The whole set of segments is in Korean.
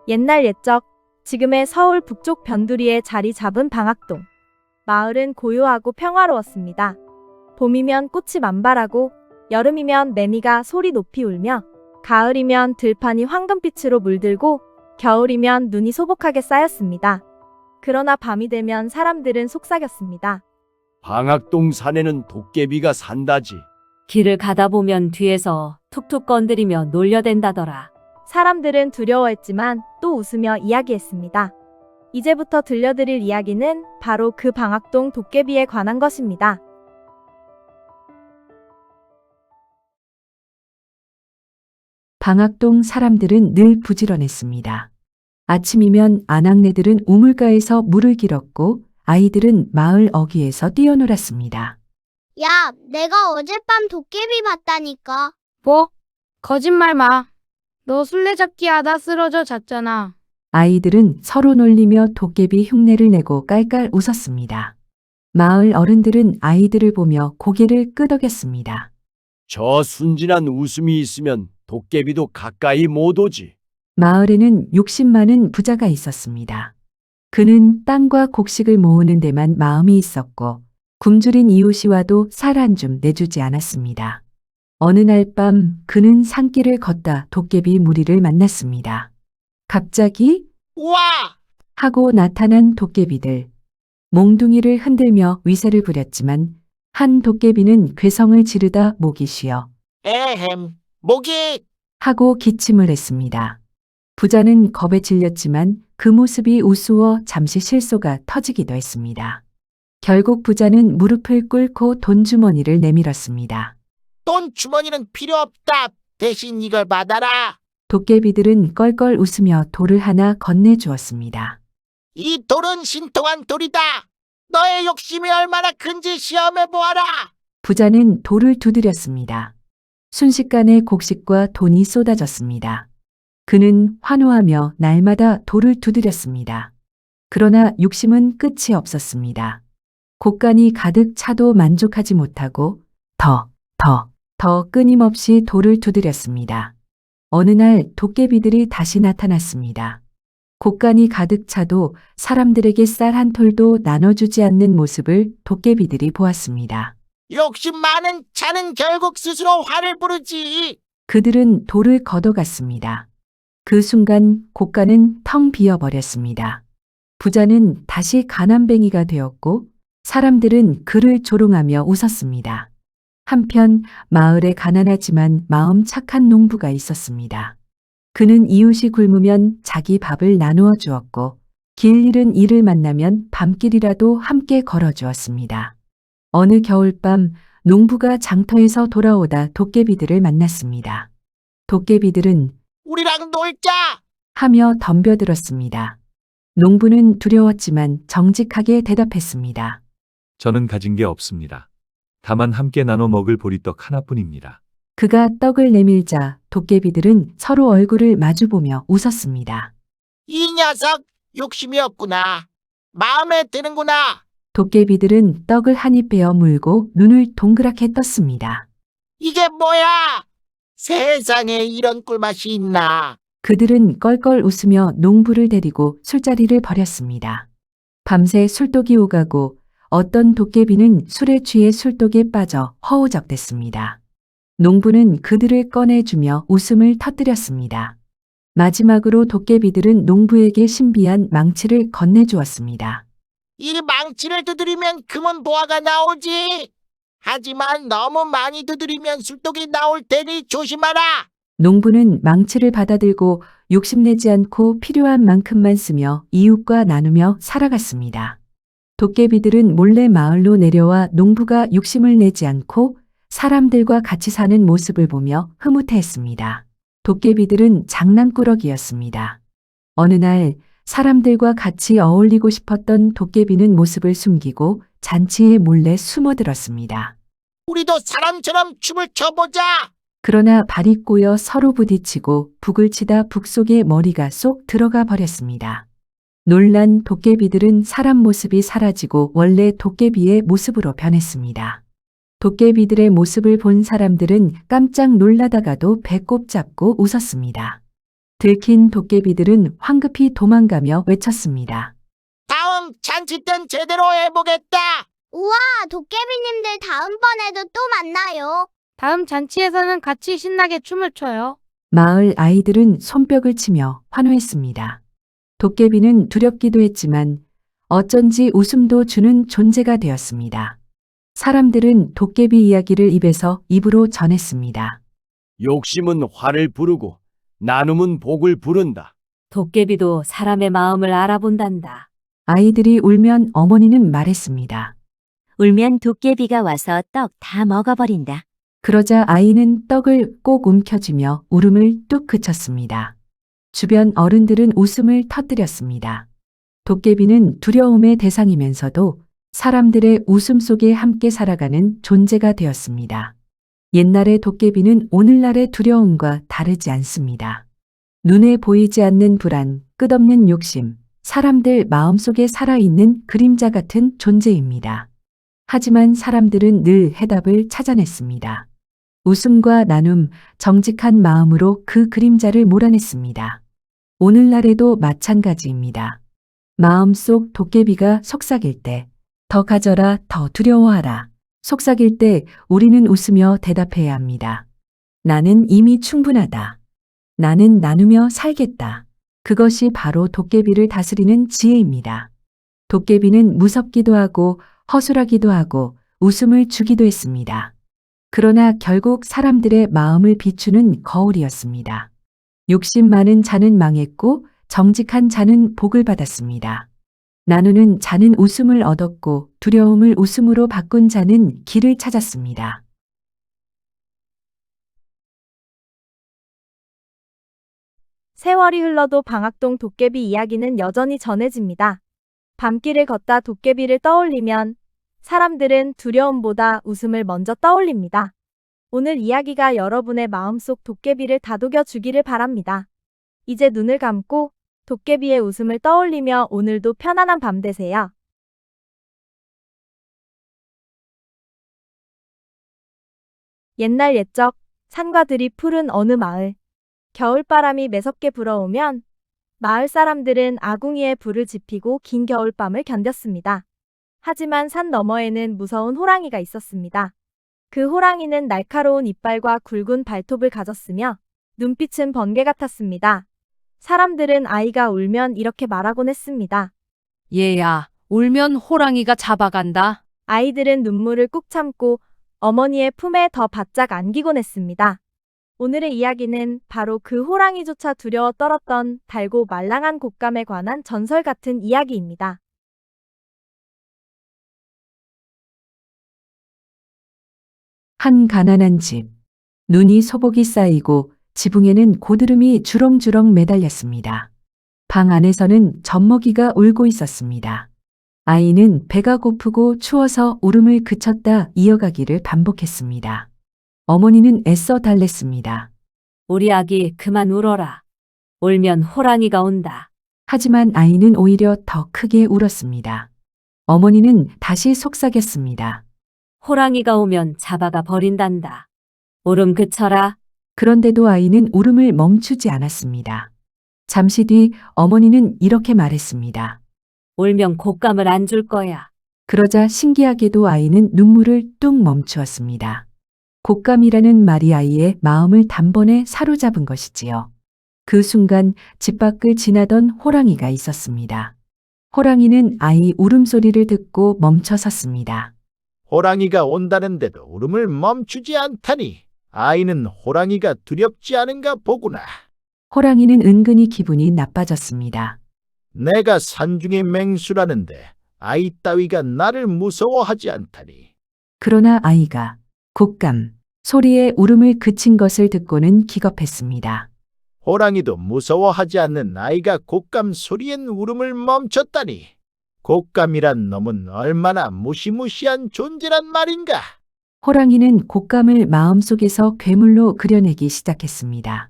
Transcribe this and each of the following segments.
옛날 옛적, 지금의 서울 북쪽 변두리에 자리 잡은 방학동. 마을은 고요하고 평화로웠습니다. 봄이면 꽃이 만발하고, 여름이면 매미가 소리 높이 울며, 가을이면 들판이 황금빛으로 물들고, 겨울이면 눈이 소복하게 쌓였습니다. 그러나 밤이 되면 사람들은 속삭였습니다. 방학동 산에는 도깨비가 산다지. 길을 가다 보면 뒤에서 툭툭 건드리며 놀려댄다더라. 사람들은 두려워했지만 또 웃으며 이야기했습니다. 이제부터 들려드릴 이야기는 바로 그 방학동 도깨비에 관한 것입니다. 방학동 사람들은 늘 부지런했습니다. 아침이면 아낙네들은 우물가에서 물을 길었고 아이들은 마을 어귀에서 뛰어놀았습니다. 야, 내가 어젯밤 도깨비 봤다니까. 뭐? 거짓말 마. 너 술래잡기 하다 쓰러져 잤잖아. 아이들은 서로 놀리며 도깨비 흉내를 내고 깔깔 웃었습니다. 마을 어른들은 아이들을 보며 고개를 끄덕였습니다. 저 순진한 웃음이 있으면 도깨비도 가까이 못 오지. 마을에는 욕심 많은 부자가 있었습니다. 그는 땅과 곡식을 모으는 데만 마음이 있었고 굶주린 이웃이 와도 살 한 줌 내주지 않았습니다. 어느 날 밤 그는 산길을 걷다 도깨비 무리를 만났습니다. 갑자기 와! 하고 나타난 도깨비들. 몽둥이를 흔들며 위세를 부렸지만 한 도깨비는 괴성을 지르다 목이 쉬어 에헴, 목이! 하고 기침을 했습니다. 부자는 겁에 질렸지만 그 모습이 우스워 잠시 실소가 터지기도 했습니다. 결국 부자는 무릎을 꿇고 돈주머니를 내밀었습니다. 돈 주머니는 필요 없다. 대신 이걸 받아라. 도깨비들은 껄껄 웃으며 돌을 하나 건네주었습니다. 이 돌은 신통한 돌이다. 너의 욕심이 얼마나 큰지 시험해 보아라. 부자는 돌을 두드렸습니다. 순식간에 곡식과 돈이 쏟아졌습니다. 그는 환호하며 날마다 돌을 두드렸습니다. 그러나 욕심은 끝이 없었습니다. 곡간이 가득 차도 만족하지 못하고 더 끊임없이 돌을 두드렸습니다. 어느 날 도깨비들이 다시 나타났습니다. 곡간이 가득 차도 사람들에게 쌀 한 톨도 나눠주지 않는 모습을 도깨비들이 보았습니다. 욕심 많은 자는 결국 스스로 화를 부르지. 그들은 돌을 걷어갔습니다. 그 순간 곡간은 텅 비어버렸습니다. 부자는 다시 가난뱅이가 되었고 사람들은 그를 조롱하며 웃었습니다. 한편 마을에 가난하지만 마음 착한 농부가 있었습니다. 그는 이웃이 굶으면 자기 밥을 나누어 주었고 길 잃은 이를 만나면 밤길이라도 함께 걸어주었습니다. 어느 겨울밤 농부가 장터에서 돌아오다 도깨비들을 만났습니다. 도깨비들은 우리랑 놀자. 하며 덤벼들었습니다. 농부는 두려웠지만 정직하게 대답했습니다. 저는 가진 게 없습니다. 다만 함께 나눠 먹을 보리떡 하나뿐입니다. 그가 떡을 내밀자 도깨비들은 서로 얼굴을 마주보며 웃었습니다. 이 녀석 욕심이 없구나. 마음에 드는구나. 도깨비들은 떡을 한 입 베어 물고 눈을 동그랗게 떴습니다. 이게 뭐야? 세상에 이런 꿀맛이 있나? 그들은 껄껄 웃으며 농부를 데리고 술자리를 벌였습니다. 밤새 술독이 오가고 어떤 도깨비는 술에 취해 술독에 빠져 허우적댔습니다. 농부는 그들을 꺼내주며 웃음을 터뜨렸습니다. 마지막으로 도깨비들은 농부에게 신비한 망치를 건네주었습니다. 이 망치를 두드리면 금은 보화가 나오지. 하지만 너무 많이 두드리면 술독이 나올 테니 조심하라. 농부는 망치를 받아들고 욕심내지 않고 필요한 만큼만 쓰며 이웃과 나누며 살아갔습니다. 도깨비들은 몰래 마을로 내려와 농부가 욕심을 내지 않고 사람들과 같이 사는 모습을 보며 흐뭇해했습니다. 도깨비들은 장난꾸러기였습니다. 어느 날 사람들과 같이 어울리고 싶었던 도깨비는 모습을 숨기고 잔치에 몰래 숨어들었습니다. 우리도 사람처럼 춤을 춰보자. 그러나 발이 꼬여 서로 부딪히고 북을 치다 북 속에 머리가 쏙 들어가 버렸습니다. 놀란 도깨비들은 사람 모습이 사라지고 원래 도깨비의 모습으로 변했습니다. 도깨비들의 모습을 본 사람들은 깜짝 놀라다가도 배꼽 잡고 웃었습니다. 들킨 도깨비들은 황급히 도망가며 외쳤습니다. 다음 잔치 땐 제대로 해보겠다. 우와, 도깨비님들 다음번에도 또 만나요. 다음 잔치에서는 같이 신나게 춤을 춰요. 마을 아이들은 손뼉을 치며 환호했습니다. 도깨비는 두렵기도 했지만 어쩐지 웃음도 주는 존재가 되었습니다. 사람들은 도깨비 이야기를 입에서 입으로 전했습니다. 욕심은 화를 부르고 나눔은 복을 부른다. 도깨비도 사람의 마음을 알아본단다. 아이들이 울면 어머니는 말했습니다. 울면 도깨비가 와서 떡 다 먹어버린다. 그러자 아이는 떡을 꼭 움켜쥐며 울음을 뚝 그쳤습니다. 주변 어른들은 웃음을 터뜨렸습니다. 도깨비는 두려움의 대상이면서도 사람들의 웃음 속에 함께 살아가는 존재가 되었습니다. 옛날의 도깨비는 오늘날의 두려움과 다르지 않습니다. 눈에 보이지 않는 불안, 끝없는 욕심, 사람들 마음속에 살아있는 그림자 같은 존재입니다. 하지만 사람들은 늘 해답을 찾아냈습니다. 웃음과 나눔, 정직한 마음으로 그 그림자를 몰아냈습니다. 오늘날에도 마찬가지입니다. 마음속 도깨비가 속삭일 때, 더 가져라, 더 두려워하라. 속삭일 때 우리는 웃으며 대답해야 합니다. 나는 이미 충분하다. 나는 나누며 살겠다. 그것이 바로 도깨비를 다스리는 지혜입니다. 도깨비는 무섭기도 하고 허술하기도 하고 웃음을 주기도 했습니다. 그러나 결국 사람들의 마음을 비추는 거울이었습니다. 욕심 많은 자는 망했고 정직한 자는 복을 받았습니다. 나누는 자는 웃음을 얻었고 두려움을 웃음으로 바꾼 자는 길을 찾았습니다. 세월이 흘러도 방학동 도깨비 이야기는 여전히 전해집니다. 밤길을 걷다 도깨비를 떠올리면 사람들은 두려움보다 웃음을 먼저 떠올립니다. 오늘 이야기가 여러분의 마음속 도깨비를 다독여 주기를 바랍니다. 이제 눈을 감고 도깨비의 웃음을 떠올리며 오늘도 편안한 밤 되세요. 옛날 옛적 산과 들이 푸른 어느 마을. 겨울바람이 매섭게 불어오면 마을 사람들은 아궁이에 불을 지피고 긴 겨울밤을 견뎠습니다. 하지만 산 너머에는 무서운 호랑이가 있었습니다. 그 호랑이는 날카로운 이빨과 굵은 발톱을 가졌으며 눈빛은 번개 같았습니다. 사람들은 아이가 울면 이렇게 말하곤 했습니다. 얘야, 울면 호랑이가 잡아간다. 아이들은 눈물을 꾹 참고 어머니의 품에 더 바짝 안기곤 했습니다. 오늘의 이야기는 바로 그 호랑이조차 두려워 떨었던 달고 말랑한 곶감에 관한 전설 같은 이야기입니다. 한 가난한 집. 눈이 소복이 쌓이고 지붕에는 고드름이 주렁주렁 매달렸습니다. 방 안에서는 젖먹이가 울고 있었습니다. 아이는 배가 고프고 추워서 울음을 그쳤다 이어가기를 반복했습니다. 어머니는 애써 달랬습니다. 우리 아기 그만 울어라. 울면 호랑이가 온다. 하지만 아이는 오히려 더 크게 울었습니다. 어머니는 다시 속삭였습니다. 호랑이가 오면 잡아가 버린단다. 울음 그쳐라. 그런데도 아이는 울음을 멈추지 않았습니다. 잠시 뒤 어머니는 이렇게 말했습니다. 울면 곶감을 안 줄 거야. 그러자 신기하게도 아이는 눈물을 뚝 멈추었습니다. 곶감이라는 말이 아이의 마음을 단번에 사로잡은 것이지요. 그 순간 집 밖을 지나던 호랑이가 있었습니다. 호랑이는 아이 울음소리를 듣고 멈춰 섰습니다. 호랑이가 온다는데도 울음을 멈추지 않다니 아이는 호랑이가 두렵지 않은가 보구나. 호랑이는 은근히 기분이 나빠졌습니다. 내가 산중의 맹수라는데 아이 따위가 나를 무서워하지 않다니. 그러나 아이가 곶감 소리에 울음을 그친 것을 듣고는 기겁했습니다. 호랑이도 무서워하지 않는 아이가 곶감 소리엔 울음을 멈췄다니. 곶감이란 놈은 얼마나 무시무시한 존재란 말인가. 호랑이는 곶감을 마음속에서 괴물로 그려내기 시작했습니다.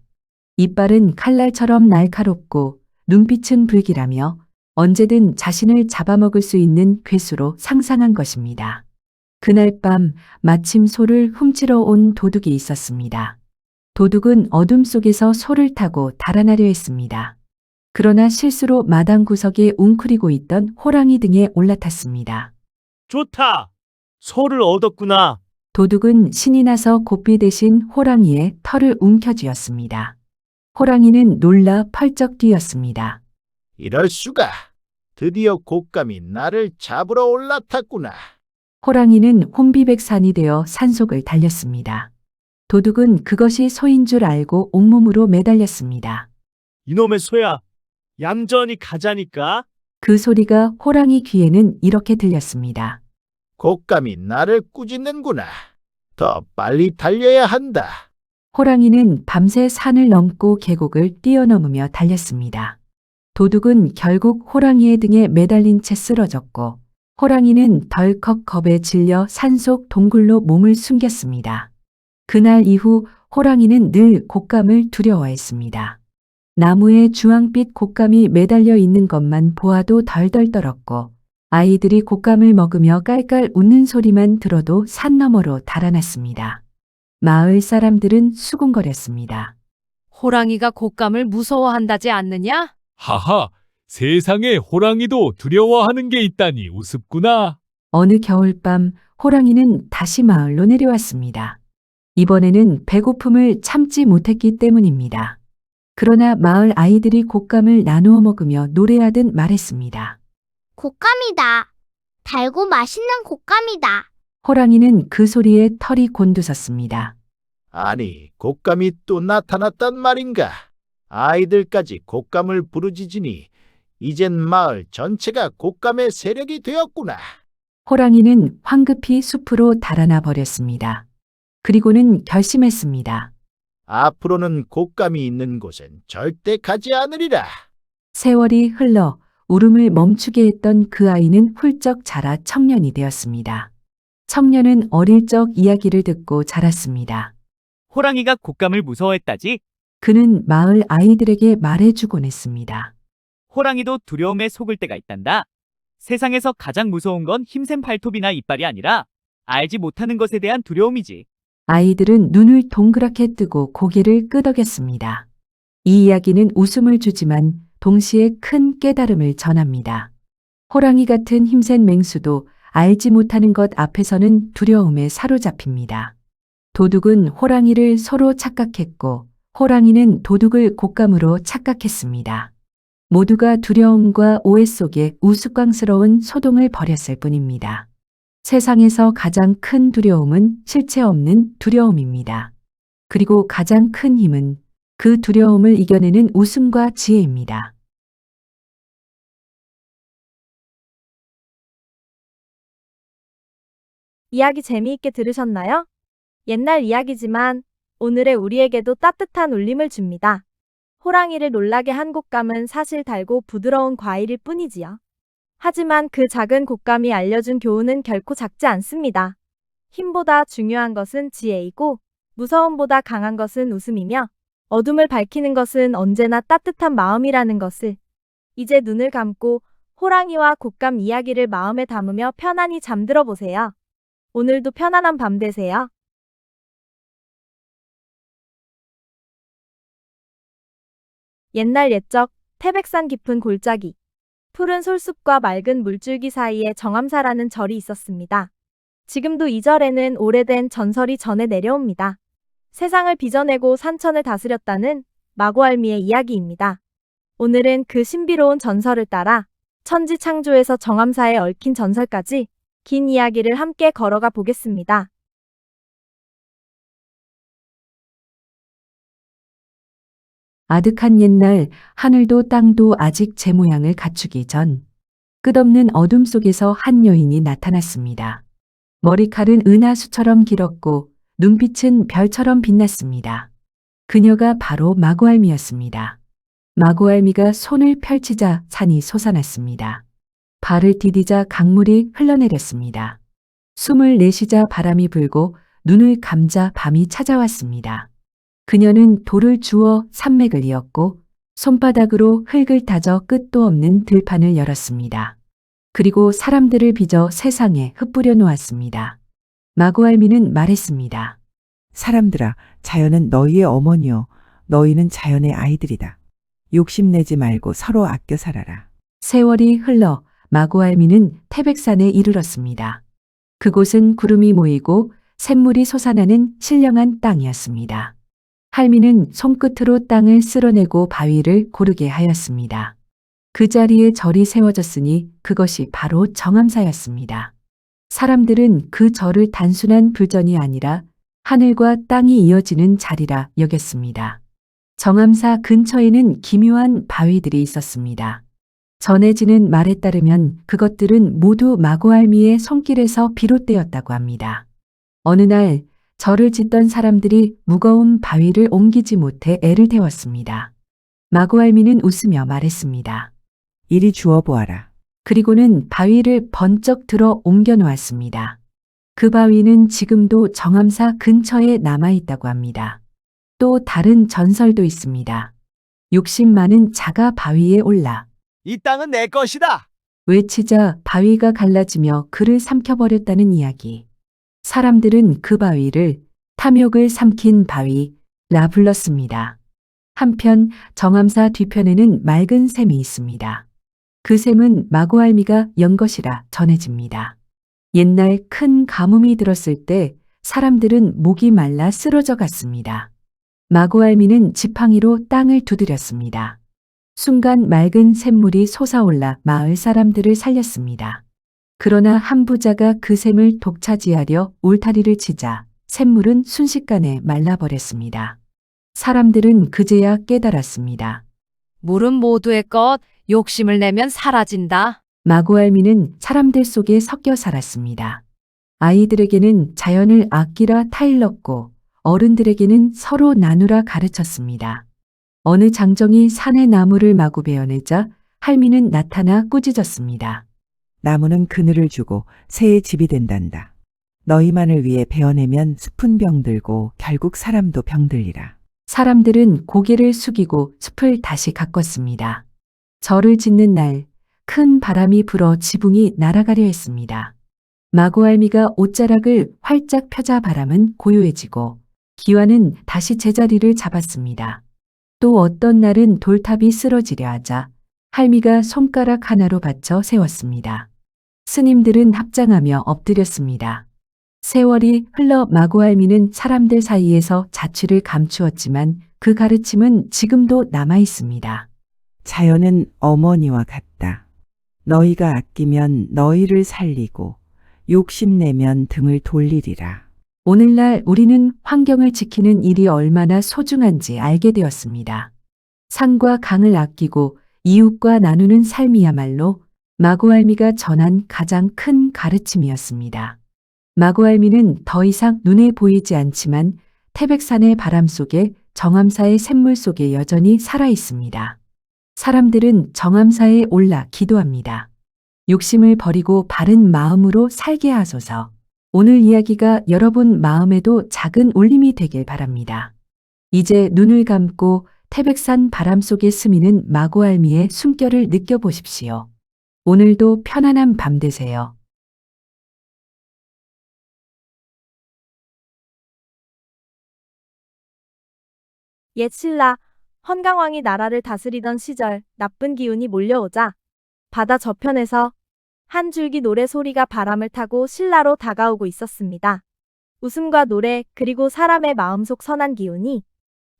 이빨은 칼날처럼 날카롭고 눈빛은 불길하며 언제든 자신을 잡아먹을 수 있는 괴수로 상상한 것입니다. 그날 밤 마침 소를 훔치러 온 도둑이 있었습니다. 도둑은 어둠 속에서 소를 타고 달아나려 했습니다. 그러나 실수로 마당 구석에 웅크리고 있던 호랑이 등에 올라탔습니다. 좋다. 소를 얻었구나. 도둑은 신이 나서 고삐 대신 호랑이의 털을 움켜쥐었습니다. 호랑이는 놀라 펄쩍 뛰었습니다. 이럴 수가. 드디어 곶감이 나를 잡으러 올라탔구나. 호랑이는 혼비백산이 되어 산속을 달렸습니다. 도둑은 그것이 소인 줄 알고 온몸으로 매달렸습니다. 이놈의 소야. 얌전히 가자니까. 그 소리가 호랑이 귀에는 이렇게 들렸습니다. 곶감이 나를 꾸짖는구나. 더 빨리 달려야 한다. 호랑이는 밤새 산을 넘고 계곡을 뛰어넘으며 달렸습니다. 도둑은 결국 호랑이의 등에 매달린 채 쓰러졌고 호랑이는 덜컥 겁에 질려 산속 동굴로 몸을 숨겼습니다. 그날 이후 호랑이는 늘 곶감을 두려워했습니다. 나무에 주황빛 곶감이 매달려 있는 것만 보아도 덜덜 떨었고 아이들이 곶감을 먹으며 깔깔 웃는 소리만 들어도 산 너머로 달아났습니다. 마을 사람들은 수군거렸습니다. 호랑이가 곶감을 무서워한다지 않느냐? 하하, 세상에 호랑이도 두려워하는 게 있다니 우습구나. 어느 겨울밤 호랑이는 다시 마을로 내려왔습니다. 이번에는 배고픔을 참지 못했기 때문입니다. 그러나 마을 아이들이 곶감을 나누어 먹으며 노래하듯 말했습니다. 곶감이다. 달고 맛있는 곶감이다. 호랑이는 그 소리에 털이 곤두섰습니다. 아니, 곶감이 또 나타났단 말인가? 아이들까지 곶감을 부르짖으니 이젠 마을 전체가 곶감의 세력이 되었구나. 호랑이는 황급히 숲으로 달아나 버렸습니다. 그리고는 결심했습니다. 앞으로는 곶감이 있는 곳엔 절대 가지 않으리라. 세월이 흘러 울음을 멈추게 했던 그 아이는 훌쩍 자라 청년이 되었습니다. 청년은 어릴 적 이야기를 듣고 자랐습니다. 호랑이가 곶감을 무서워했다지? 그는 마을 아이들에게 말해주곤 했습니다. 호랑이도 두려움에 속을 때가 있단다. 세상에서 가장 무서운 건 힘센 발톱이나 이빨이 아니라 알지 못하는 것에 대한 두려움이지. 아이들은 눈을 동그랗게 뜨고 고개를 끄덕였습니다. 이 이야기는 웃음을 주지만 동시에 큰 깨달음을 전합니다. 호랑이 같은 힘센 맹수도 알지 못하는 것 앞에서는 두려움에 사로잡힙니다. 도둑은 호랑이를 소로 착각했고 호랑이는 도둑을 곶감으로 착각했습니다. 모두가 두려움과 오해 속에 우스꽝스러운 소동을 벌였을 뿐입니다. 세상에서 가장 큰 두려움은 실체 없는 두려움입니다. 그리고 가장 큰 힘은 그 두려움을 이겨내는 웃음과 지혜입니다. 이야기 재미있게 들으셨나요? 옛날 이야기지만 오늘의 우리에게도 따뜻한 울림을 줍니다. 호랑이를 놀라게 한 곶감은 사실 달고 부드러운 과일일 뿐이지요. 하지만 그 작은 곶감이 알려준 교훈은 결코 작지 않습니다. 힘보다 중요한 것은 지혜이고 무서움보다 강한 것은 웃음이며 어둠을 밝히는 것은 언제나 따뜻한 마음이라는 것을 이제 눈을 감고 호랑이와 곶감 이야기를 마음에 담으며 편안히 잠들어 보세요. 오늘도 편안한 밤 되세요. 옛날 옛적 태백산 깊은 골짜기 푸른 솔숲과 맑은 물줄기 사이에 정암사라는 절이 있었습니다. 지금도 이 절에는 오래된 전설이 전해 내려옵니다. 세상을 빚어내고 산천을 다스렸다는 마고알미의 이야기입니다. 오늘은 그 신비로운 전설을 따라 천지창조에서 정암사에 얽힌 전설까지 긴 이야기를 함께 걸어가 보겠습니다. 아득한 옛날 하늘도 땅도 아직 제 모양을 갖추기 전 끝없는 어둠 속에서 한 여인이 나타났습니다. 머리칼은 은하수처럼 길었고 눈빛은 별처럼 빛났습니다. 그녀가 바로 마고알미였습니다. 마고알미가 손을 펼치자 산이 솟아났습니다. 발을 디디자 강물이 흘러내렸습니다. 숨을 내쉬자 바람이 불고 눈을 감자 밤이 찾아왔습니다. 그녀는 돌을 주워 산맥을 이었고 손바닥으로 흙을 다져 끝도 없는 들판을 열었습니다. 그리고 사람들을 빚어 세상에 흩뿌려 놓았습니다. 마고알미는 말했습니다. 사람들아, 자연은 너희의 어머니요. 너희는 자연의 아이들이다. 욕심내지 말고 서로 아껴 살아라. 세월이 흘러 마구알미는 태백산에 이르렀습니다. 그곳은 구름이 모이고 샘물이 솟아나는 신령한 땅이었습니다. 할미는 손끝으로 땅을 쓸어내고 바위를 고르게 하였습니다. 그 자리에 절이 세워졌으니 그것이 바로 정암사였습니다. 사람들은 그 절을 단순한 불전이 아니라 하늘과 땅이 이어지는 자리라 여겼습니다. 정암사 근처에는 기묘한 바위들이 있었습니다. 전해지는 말에 따르면 그것들은 모두 마구알미의 손길에서 비롯되었다고 합니다. 어느 날 절을 짓던 사람들이 무거운 바위를 옮기지 못해 애를 태웠습니다. 마구알미는 웃으며 말했습니다. 이리 주워 보아라. 그리고는 바위를 번쩍 들어 옮겨 놓았습니다. 그 바위는 지금도 정암사 근처에 남아있다고 합니다. 또 다른 전설도 있습니다. 욕심 많은 자가 바위에 올라 이 땅은 내 것이다. 외치자 바위가 갈라지며 그를 삼켜버렸다는 이야기. 사람들은 그 바위를 탐욕을 삼킨 바위라 불렀습니다. 한편 정암사 뒤편에는 맑은 샘이 있습니다. 그 샘은 마구알미가 연 것이라 전해집니다. 옛날 큰 가뭄이 들었을 때 사람들은 목이 말라 쓰러져 갔습니다. 마구알미는 지팡이로 땅을 두드렸습니다. 순간 맑은 샘물이 솟아올라 마을 사람들을 살렸습니다. 그러나 한 부자가 그 샘을 독차지하려 울타리를 치자 샘물은 순식간에 말라버렸습니다. 사람들은 그제야 깨달았습니다. 물은 모두의 것, 욕심을 내면 사라진다. 마구알미는 사람들 속에 섞여 살았습니다. 아이들에게는 자연을 아끼라 타일렀고 어른들에게는 서로 나누라 가르쳤습니다. 어느 장정이 산의 나무를 마구 베어내자 할미는 나타나 꾸짖었습니다. 나무는 그늘을 주고 새의 집이 된단다. 너희만을 위해 베어내면 숲은 병들고 결국 사람도 병들리라. 사람들은 고개를 숙이고 숲을 다시 가꿨습니다. 절을 짓는 날 큰 바람이 불어 지붕이 날아가려 했습니다. 마구알미가 옷자락을 활짝 펴자 바람은 고요해지고 기와는 다시 제자리를 잡았습니다. 또 어떤 날은 돌탑이 쓰러지려 하자 할미가 손가락 하나로 받쳐 세웠습니다. 스님들은 합장하며 엎드렸습니다. 세월이 흘러 마구알미는 사람들 사이에서 자취를 감추었지만 그 가르침은 지금도 남아 있습니다. 자연은 어머니와 같다. 너희가 아끼면 너희를 살리고 욕심내면 등을 돌리리라. 오늘날 우리는 환경을 지키는 일이 얼마나 소중한지 알게 되었습니다. 산과 강을 아끼고 이웃과 나누는 삶이야말로 마구알미가 전한 가장 큰 가르침이었습니다. 마구알미는 더 이상 눈에 보이지 않지만 태백산의 바람 속에 정암사의 샘물 속에 여전히 살아 있습니다. 사람들은 정암사에 올라 기도합니다. 욕심을 버리고 바른 마음으로 살게 하소서. 오늘 이야기가 여러분 마음에도 작은 울림이 되길 바랍니다. 이제 눈을 감고 태백산 바람 속에 스미는 마구알미의 숨결을 느껴보십시오. 오늘도 편안한 밤 되세요. 옛 신라 헌강왕이 나라를 다스리던 시절 나쁜 기운이 몰려오자 바다 저편에서 한 줄기 노래 소리가 바람을 타고 신라로 다가오고 있었습니다. 웃음과 노래 그리고 사람의 마음속 선한 기운이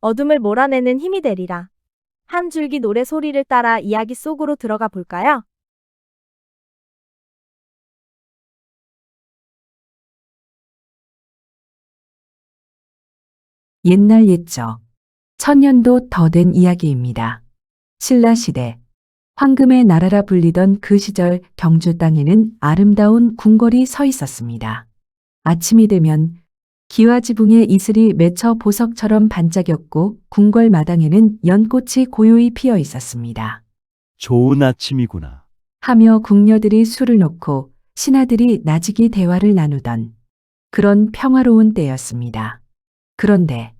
어둠을 몰아내는 힘이 되리라. 한 줄기 노래 소리를 따라 이야기 속으로 들어가 볼까요? 옛날 옛적, 천년도 더 된 이야기입니다. 신라시대, 황금의 나라라 불리던 그 시절 경주 땅에는 아름다운 궁궐이 서 있었습니다. 아침이 되면 기와지붕에 이슬이 맺혀 보석처럼 반짝였고 궁궐 마당에는 연꽃이 고요히 피어 있었습니다. 좋은 아침이구나. 하며 궁녀들이 술을 놓고 신하들이 나직이 대화를 나누던 그런 평화로운 때였습니다. 그런데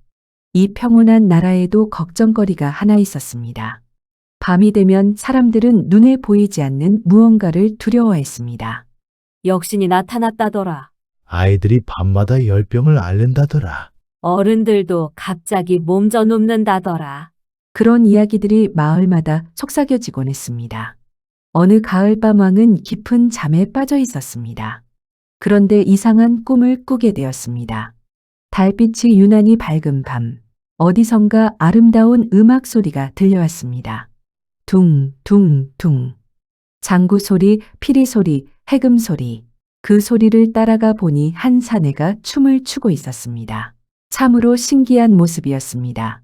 이 평온한 나라에도 걱정거리가 하나 있었습니다. 밤이 되면 사람들은 눈에 보이지 않는 무언가를 두려워했습니다. 역신이 나타났다더라. 아이들이 밤마다 열병을 앓는다더라. 어른들도 갑자기 몸져 눕는다더라. 그런 이야기들이 마을마다 속삭여지곤 했습니다. 어느 가을밤 왕은 깊은 잠에 빠져 있었습니다. 그런데 이상한 꿈을 꾸게 되었습니다. 달빛이 유난히 밝은 밤, 어디선가 아름다운 음악 소리가 들려왔습니다. 둥, 둥, 둥. 장구 소리, 피리 소리, 해금 소리. 그 소리를 따라가 보니 한 사내가 춤을 추고 있었습니다. 참으로 신기한 모습이었습니다.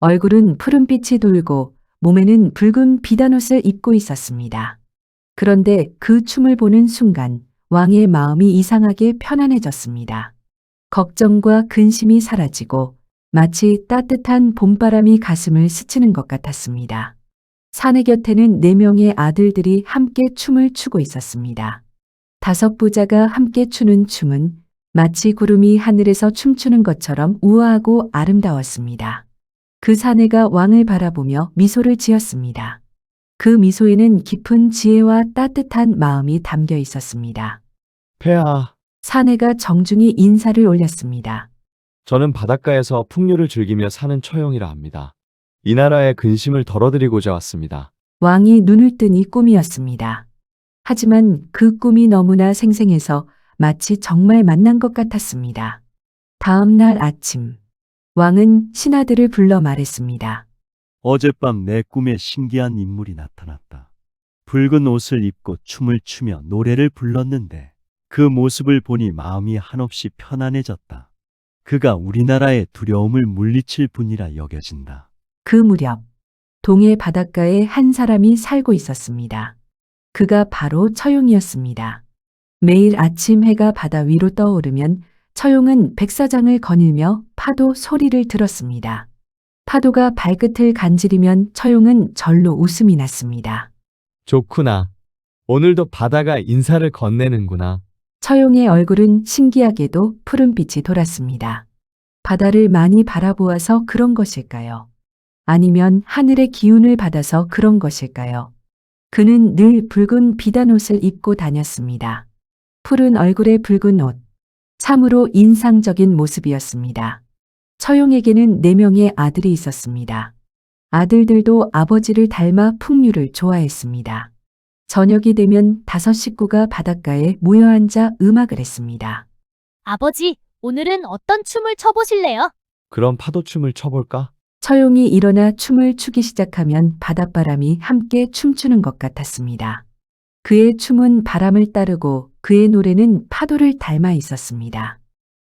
얼굴은 푸른빛이 돌고 몸에는 붉은 비단옷을 입고 있었습니다. 그런데 그 춤을 보는 순간 왕의 마음이 이상하게 편안해졌습니다. 걱정과 근심이 사라지고 마치 따뜻한 봄바람이 가슴을 스치는 것 같았습니다. 사내 곁에는 4명의 아들들이 함께 춤을 추고 있었습니다. 5 부자가 함께 추는 춤은 마치 구름이 하늘에서 춤추는 것처럼 우아하고 아름다웠습니다. 그 사내가 왕을 바라보며 미소를 지었습니다. 그 미소에는 깊은 지혜와 따뜻한 마음이 담겨 있었습니다. 폐하, 사내가 정중히 인사를 올렸습니다. 저는 바닷가에서 풍류를 즐기며 사는 처용이라 합니다. 이 나라의 근심을 덜어드리고자 왔습니다. 왕이 눈을 뜨니 꿈이었습니다. 하지만 그 꿈이 너무나 생생해서 마치 정말 만난 것 같았습니다. 다음 날 아침, 왕은 신하들을 불러 말했습니다. 어젯밤 내 꿈에 신기한 인물이 나타났다. 붉은 옷을 입고 춤을 추며 노래를 불렀는데 그 모습을 보니 마음이 한없이 편안해졌다. 그가 우리나라의 두려움을 물리칠 분이라 여겨진다. 그 무렵, 동해 바닷가에 한 사람이 살고 있었습니다. 그가 바로 처용이었습니다. 매일 아침 해가 바다 위로 떠오르면 처용은 백사장을 거닐며 파도 소리를 들었습니다. 파도가 발끝을 간지리면 처용은 절로 웃음이 났습니다. 좋구나. 오늘도 바다가 인사를 건네는구나. 처용의 얼굴은 신기하게도 푸른빛이 돌았습니다. 바다를 많이 바라보아서 그런 것일까요? 아니면 하늘의 기운을 받아서 그런 것일까요? 그는 늘 붉은 비단옷을 입고 다녔습니다. 푸른 얼굴에 붉은 옷. 참으로 인상적인 모습이었습니다. 처용에게는 4명의 아들이 있었습니다. 아들들도 아버지를 닮아 풍류를 좋아했습니다. 저녁이 되면 5 식구가 바닷가에 모여 앉아 음악을 했습니다. 아버지, 오늘은 어떤 춤을 춰보실래요? 그럼 파도춤을 춰볼까? 처용이 일어나 춤을 추기 시작하면 바닷바람이 함께 춤추는 것 같았습니다. 그의 춤은 바람을 따르고 그의 노래는 파도를 닮아 있었습니다.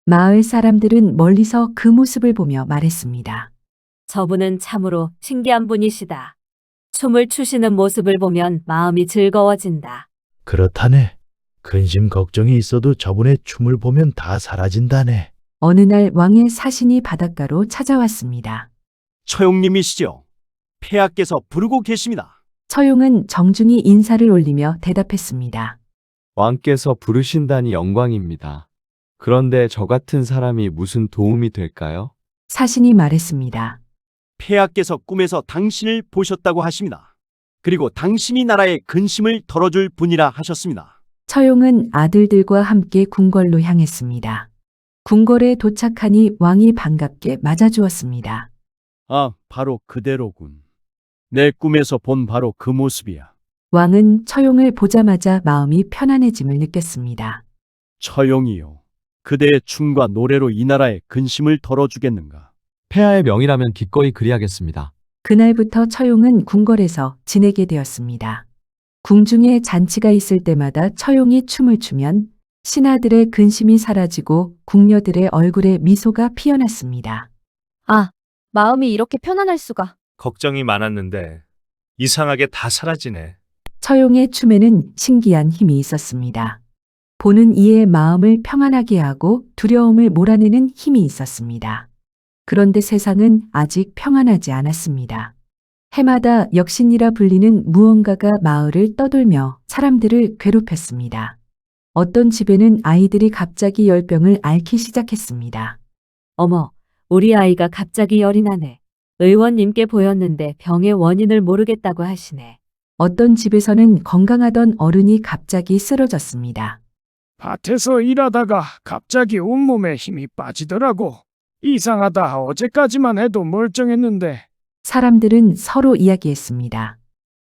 마을 사람들은 멀리서 그 모습을 보며 말했습니다. 저분은 참으로 신기한 분이시다. 춤을 추시는 모습을 보면 마음이 즐거워진다. 그렇다네. 근심 걱정이 있어도 저분의 춤을 보면 다 사라진다네. 어느 날 왕의 사신이 바닷가로 찾아왔습니다. 처용님이시죠? 폐하께서 부르고 계십니다. 처용은 정중히 인사를 올리며 대답했습니다. 왕께서 부르신다니 영광입니다. 그런데 저 같은 사람이 무슨 도움이 될까요? 사신이 말했습니다. 폐하께서 꿈에서 당신을 보셨다고 하십니다. 그리고 당신이 나라의 근심을 덜어줄 분이라 하셨습니다. 처용은 아들들과 함께 궁궐로 향했습니다. 궁궐에 도착하니 왕이 반갑게 맞아주었습니다. 아, 바로 그대로군. 내 꿈에서 본 바로 그 모습이야. 왕은 처용을 보자마자 마음이 편안해짐을 느꼈습니다. 처용이요. 그대의 춤과 노래로 이 나라의 근심을 덜어주겠는가? 폐하의 명이라면 기꺼이 그리하겠습니다. 그날부터 처용은 궁궐에서 지내게 되었습니다. 궁중에 잔치가 있을 때마다 처용이 춤을 추면 신하들의 근심이 사라지고 궁녀들의 얼굴에 미소가 피어났습니다. 아, 마음이 이렇게 편안할 수가. 걱정이 많았는데 이상하게 다 사라지네. 처용의 춤에는 신기한 힘이 있었습니다. 보는 이의 마음을 평안하게 하고 두려움을 몰아내는 힘이 있었습니다. 그런데 세상은 아직 평안하지 않았습니다. 해마다 역신이라 불리는 무언가가 마을을 떠돌며 사람들을 괴롭혔습니다. 어떤 집에는 아이들이 갑자기 열병을 앓기 시작했습니다. 어머, 우리 아이가 갑자기 열이 나네. 의원님께 보였는데 병의 원인을 모르겠다고 하시네. 어떤 집에서는 건강하던 어른이 갑자기 쓰러졌습니다. 밭에서 일하다가 갑자기 온몸에 힘이 빠지더라고. 이상하다. 어제까지만 해도 멀쩡했는데. 사람들은 서로 이야기했습니다.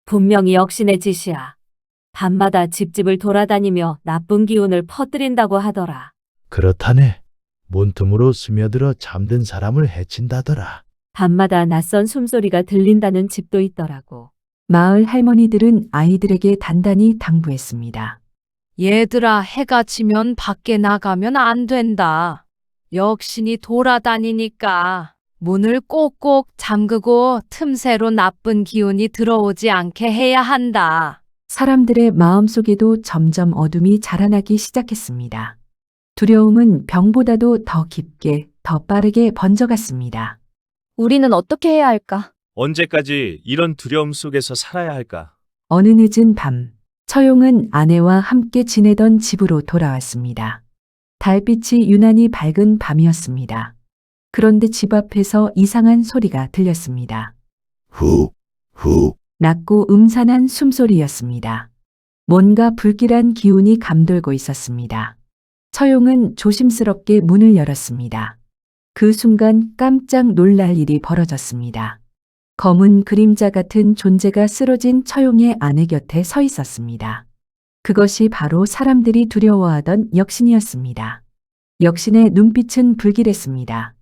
분명히 역신의 짓이야. 밤마다 집집을 돌아다니며 나쁜 기운을 퍼뜨린다고 하더라. 그렇다네. 문틈으로 스며들어 잠든 사람을 해친다더라. 밤마다 낯선 숨소리가 들린다는 집도 있더라고. 마을 할머니들은 아이들에게 단단히 당부했습니다. 얘들아, 해가 지면 밖에 나가면 안 된다. 역신이 돌아다니니까 문을 꼭꼭 잠그고 틈새로 나쁜 기운이 들어오지 않게 해야 한다. 사람들의 마음속에도 점점 어둠이 자라나기 시작했습니다. 두려움은 병보다도 더 깊게, 더 빠르게 번져갔습니다. 우리는 어떻게 해야 할까? 언제까지 이런 두려움 속에서 살아야 할까? 어느 늦은 밤, 처용은 아내와 함께 지내던 집으로 돌아왔습니다. 달빛이 유난히 밝은 밤이었습니다. 그런데 집 앞에서 이상한 소리가 들렸습니다. 후. 낮고 음산한 숨소리였습니다. 뭔가 불길한 기운이 감돌고 있었습니다. 처용은 조심스럽게 문을 열었습니다. 그 순간 깜짝 놀랄 일이 벌어졌습니다. 검은 그림자 같은 존재가 쓰러진 처용의 아내 곁에 서 있었습니다. 그것이 바로 사람들이 두려워하던 역신이었습니다. 역신의 눈빛은 불길했습니다.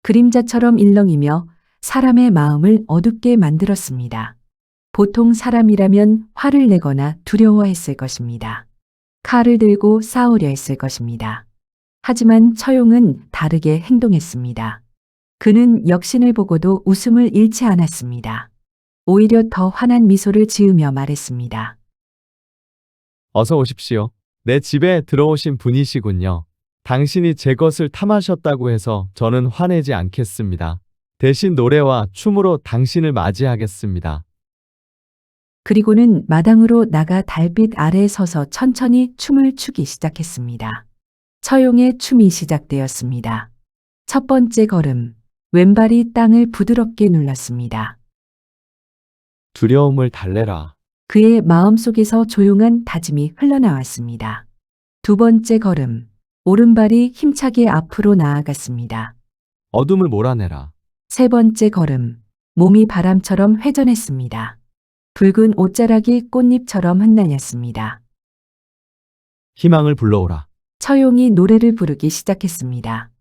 그림자처럼 일렁이며 사람의 마음을 어둡게 만들었습니다. 보통 사람이라면 화를 내거나 두려워했을 것입니다. 칼을 들고 싸우려 했을 것입니다. 하지만 처용은 다르게 행동했습니다. 그는 역신을 보고도 웃음을 잃지 않았습니다. 오히려 더 환한 미소를 지으며 말했습니다. 어서 오십시오. 내 집에 들어오신 분이시군요. 당신이 제 것을 탐하셨다고 해서 저는 화내지 않겠습니다. 대신 노래와 춤으로 당신을 맞이하겠습니다. 그리고는 마당으로 나가 달빛 아래에 서서 천천히 춤을 추기 시작했습니다. 처용의 춤이 시작되었습니다. 첫 번째 걸음, 왼발이 땅을 부드럽게 눌렀습니다. 두려움을 달래라. 그의 마음속에서 조용한 다짐이 흘러나왔습니다. 두 번째 걸음, 오른발이 힘차게 앞으로 나아갔습니다. 어둠을 몰아내라. 세 번째 걸음, 몸이 바람처럼 회전했습니다. 붉은 옷자락이 꽃잎처럼 흩날렸습니다. 희망을 불러오라. 처용이 노래를 부르기 시작했습니다.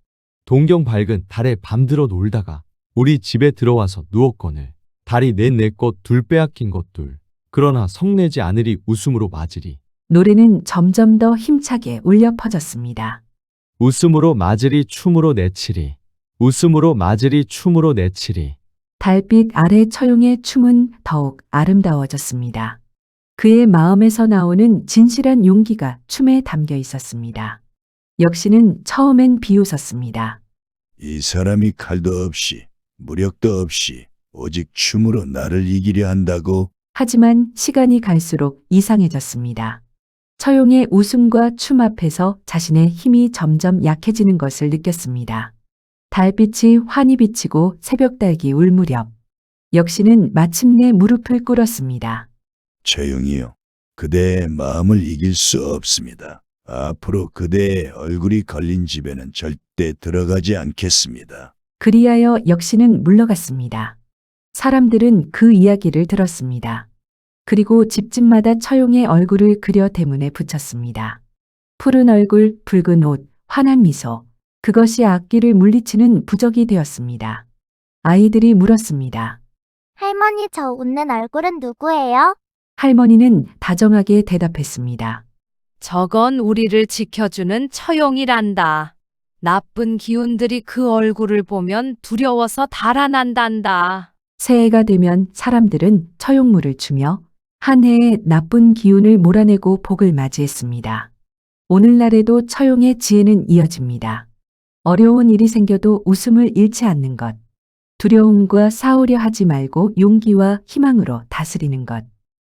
동경 밝은 달에 밤들어 놀다가 우리 집에 들어와서 누웠거늘. 달이 내 꽃 둘 빼앗긴 것 둘. 그러나 성내지 않으리 웃음으로 맞으리. 노래는 점점 더 힘차게 울려 퍼졌습니다. 웃음으로 맞으리 춤으로 내치리. 웃음으로 맞으리 춤으로 내치리. 달빛 아래 처용의 춤은 더욱 아름다워졌습니다. 그의 마음에서 나오는 진실한 용기가 춤에 담겨 있었습니다. 역시는 처음엔 비웃었습니다. 이 사람이 칼도 없이 무력도 없이 오직 춤으로 나를 이기려 한다고? 하지만 시간이 갈수록 이상해졌습니다. 처용의 웃음과 춤 앞에서 자신의 힘이 점점 약해지는 것을 느꼈습니다. 달빛이 환히 비치고 새벽달기 울 무렵, 역시는 마침내 무릎을 꿇었습니다. 처용이요. 그대의 마음을 이길 수 없습니다. 앞으로 그대의 얼굴이 걸린 집에는 절대 들어가지 않겠습니다. 그리하여 역시는 물러갔습니다. 사람들은 그 이야기를 들었습니다. 그리고 집집마다 처용의 얼굴을 그려 대문에 붙였습니다. 푸른 얼굴, 붉은 옷, 환한 미소. 그것이 악귀를 물리치는 부적이 되었습니다. 아이들이 물었습니다. 할머니, 저 웃는 얼굴은 누구예요? 할머니는 다정하게 대답했습니다. 저건 우리를 지켜주는 처용이란다. 나쁜 기운들이 그 얼굴을 보면 두려워서 달아난단다. 새해가 되면 사람들은 처용물을 추며 한 해의 나쁜 기운을 몰아내고 복을 맞이했습니다. 오늘날에도 처용의 지혜는 이어집니다. 어려운 일이 생겨도 웃음을 잃지 않는 것. 두려움과 싸우려 하지 말고 용기와 희망으로 다스리는 것.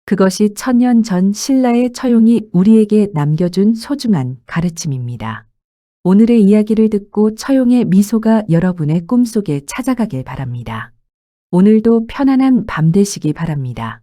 그것이 1000년 전 신라의 처용이 우리에게 남겨준 소중한 가르침입니다. 오늘의 이야기를 듣고 처용의 미소가 여러분의 꿈속에 찾아가길 바랍니다. 오늘도 편안한 밤 되시기 바랍니다.